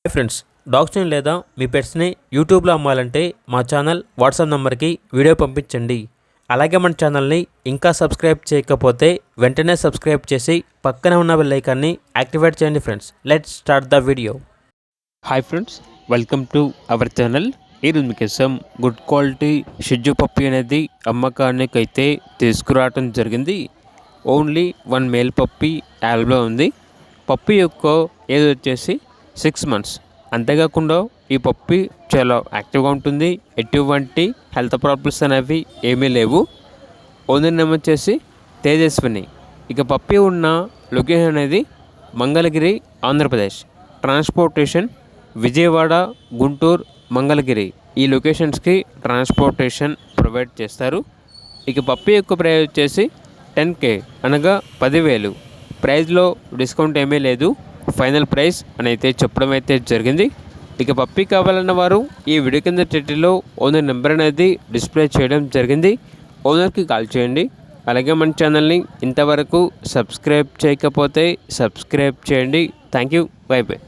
Hi friends, డాగ్స్ని లేదా మీ పెట్స్ని యూట్యూబ్లో అమ్మాలంటే మా ఛానల్ వాట్సాప్ నెంబర్కి వీడియో పంపించండి. అలాగే మన ఛానల్ని ఇంకా సబ్స్క్రైబ్ చేయకపోతే వెంటనే సబ్స్క్రైబ్ చేసి పక్కనే ఉన్న బెల్ ఐకాన్ని యాక్టివేట్ చేయండి. Friends, let's start the video. Hi friends, welcome to our channel. ఈరోజు మీకోసం గుడ్ క్వాలిటీ షిజ్జు పప్పి అనేది అమ్మకానికి అయితే తీసుకురావడం జరిగింది. ఓన్లీ 1 మేల్ పప్పి యాల్బ్లో ఉంది. పప్పి యొక్క ఏజ్ వచ్చేసి 6 months. అంతేకాకుండా ఈ పప్పి చాలా యాక్టివ్గా ఉంటుంది. ఎటువంటి హెల్త్ ప్రాబ్లమ్స్ అనేవి ఏమీ లేవు. ఓనర్ నేమ్ వచ్చేసి తేజస్విని. ఇక పప్పి ఉన్న లొకేషన్ అనేది మంగళగిరి, ఆంధ్రప్రదేశ్. ట్రాన్స్పోర్టేషన్ విజయవాడ, గుంటూరు, మంగళగిరి ఈ లొకేషన్స్కి ట్రాన్స్పోర్టేషన్ ప్రొవైడ్ చేస్తారు. ఇక పప్పి యొక్క ప్రైస్ వచ్చేసి 10K అనగా 10,000. ప్రైస్లో డిస్కౌంట్ ఏమీ లేదు. ఫైనల్ ప్రైస్ అని అయితే చెప్పడం అయితే జరిగింది. ఇక పప్పి కావాలన్న వారు ఈ వీడియో కింద టైటిల్లో ఓనర్ నెంబర్ అనేది డిస్ప్లే చేయడం జరిగింది. ఓనర్కి కాల్ చేయండి. అలాగే మన ఛానల్ని ఇంతవరకు సబ్స్క్రైబ్ చేయకపోతే సబ్స్క్రైబ్ చేయండి. Thank you. By by.